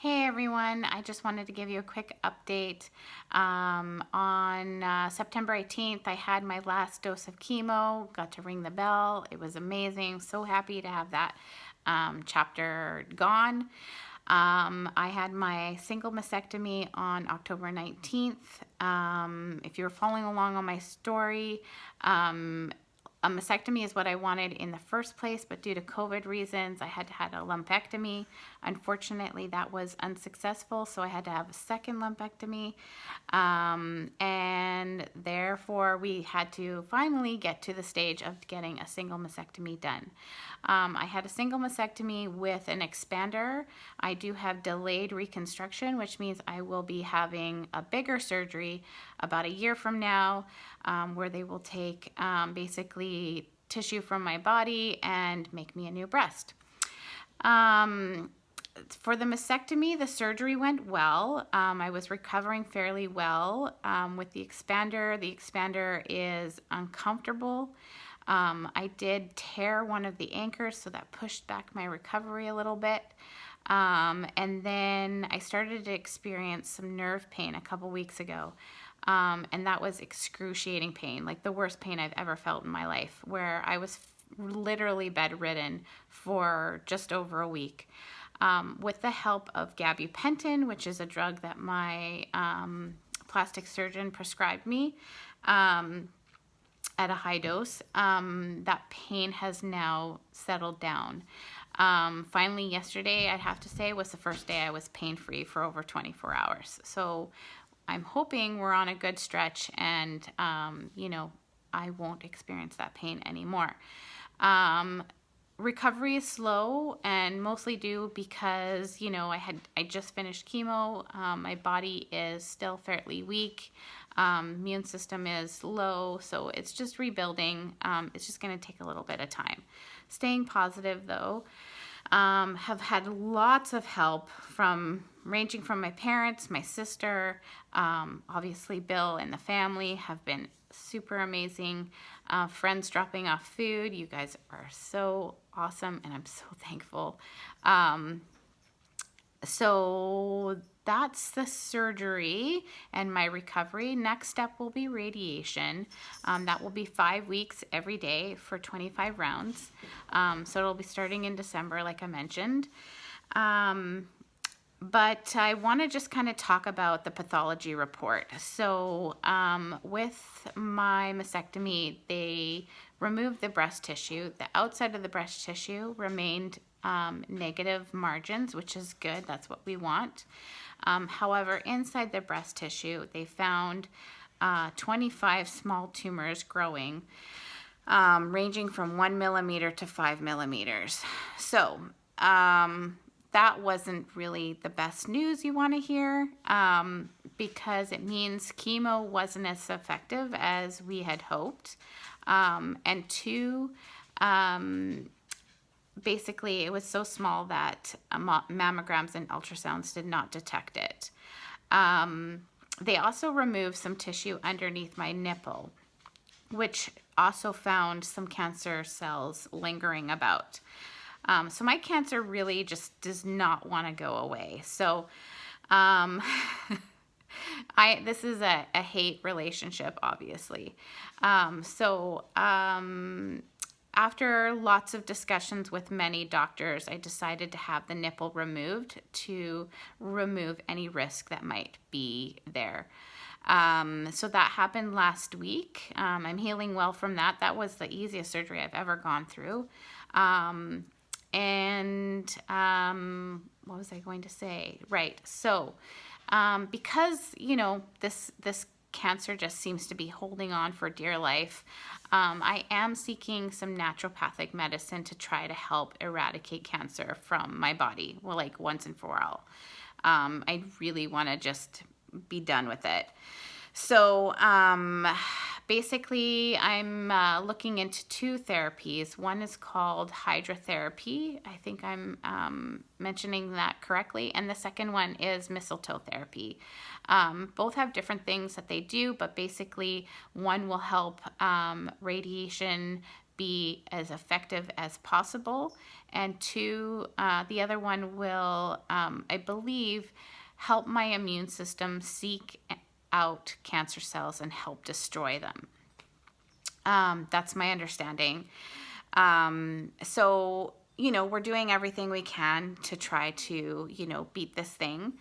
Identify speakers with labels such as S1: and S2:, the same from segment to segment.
S1: Hey everyone, I just wanted to give you a quick update. On September 18th, I had my last dose of chemo, got to ring the bell. It was amazing. So happy to have that chapter gone. I had my single mastectomy on October 19th. If you were following along on my story, a mastectomy is what I wanted in the first place, but due to COVID reasons, I had to have a lumpectomy. Unfortunately, that was unsuccessful, so I had to have a second lumpectomy. And therefore, we had to finally get to the stage of getting a single mastectomy done. I had a single mastectomy with an expander. I do have delayed reconstruction, which means I will be having a bigger surgery about a year from now, where they will take basically tissue from my body and make me a new breast. For the mastectomy, the surgery went well. I was recovering fairly well with the expander. The expander is uncomfortable. I did tear one of the anchors, so that pushed back my recovery a little bit. And then I started to experience some nerve pain a couple weeks ago. And that was excruciating pain, like the worst pain I've ever felt in my life, where I was literally bedridden for just over a week. With the help of gabapentin, which is a drug that my plastic surgeon prescribed me at a high dose, that pain has now settled down. Finally, yesterday, I'd have to say, was the first day I was pain-free for over 24 hours. So I'm hoping we're on a good stretch and, I won't experience that pain anymore. Recovery is slow and mostly due because, I just finished chemo. My body is still fairly weak. Immune system is low, so it's just rebuilding. It's just going to take a little bit of time. Staying positive, though. Have had lots of help ranging from my parents, my sister, obviously Bill and the family have been super amazing. Friends dropping off food. You guys are so awesome, and I'm so thankful. So that's the surgery and my recovery. Next step will be radiation. That will be 5 weeks every day for 25 rounds. So it'll be starting in December, like I mentioned. But I want to just kind of talk about the pathology report. So with my mastectomy, they removed the breast tissue. The outside of the breast tissue remained negative margins, which is good. That's what we want. However, inside the breast tissue, they found 25 small tumors growing, ranging from 1 millimeter to 5 millimeters. So that wasn't really the best news you want to hear, because it means chemo wasn't as effective as we had hoped. And two, basically it was so small that mammograms and ultrasounds did not detect it. They also removed some tissue underneath my nipple, which also found some cancer cells lingering about. So my cancer really just does not want to go away. So this is a hate relationship, obviously. After lots of discussions with many doctors, I decided to have the nipple removed to remove any risk that might be there. So that happened last week. I'm healing well from that. That was the easiest surgery I've ever gone through. What was I going to say? Right. So, because, this cancer just seems to be holding on for dear life, I am seeking some naturopathic medicine to try to help eradicate cancer from my body, like once and for all. I really want to just be done with it. So basically, I'm looking into 2 therapies. One is called hydrotherapy. I think I'm mentioning that correctly. And the second one is mistletoe therapy. Both have different things that they do, but basically one will help radiation be as effective as possible. And two, the other one will, I believe, help my immune system seek out cancer cells and help destroy them. That's my understanding. So, we're doing everything we can to try to, beat this thing.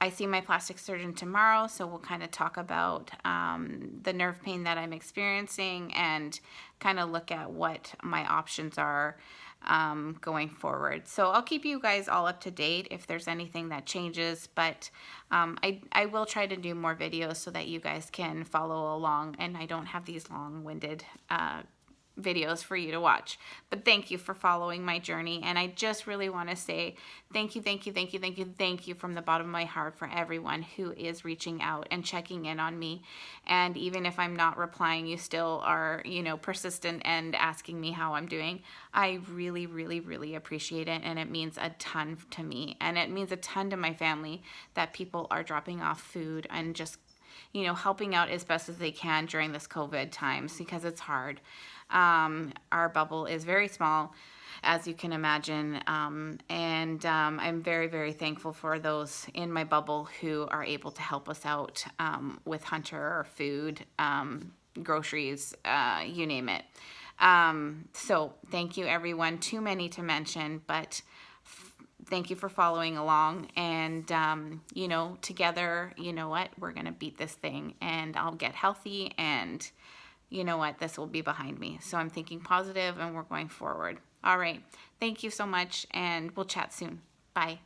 S1: I see my plastic surgeon tomorrow, so we'll kind of talk about the nerve pain that I'm experiencing and kind of look at what my options are going forward. So I'll keep you guys all up to date if there's anything that changes, but I will try to do more videos so that you guys can follow along and I don't have these long-winded videos for you to watch. But thank you for following my journey, and I just really want to say thank you from the bottom of my heart for everyone who is reaching out and checking in on me. And even if I'm not replying, you still are, persistent and asking me how I'm doing. I really appreciate it, and it means a ton to me, and it means a ton to my family that people are dropping off food and just helping out as best as they can during this COVID times, because it's hard. Our bubble is very small, as you can imagine, and I'm very thankful for those in my bubble who are able to help us out with Hunter or food, groceries, you name it. So thank you, everyone. Too many to mention, but thank you for following along, and together, we're gonna beat this thing, and I'll get healthy, and this will be behind me. So I'm thinking positive, and we're going forward. All right, thank you so much, and we'll chat soon. Bye.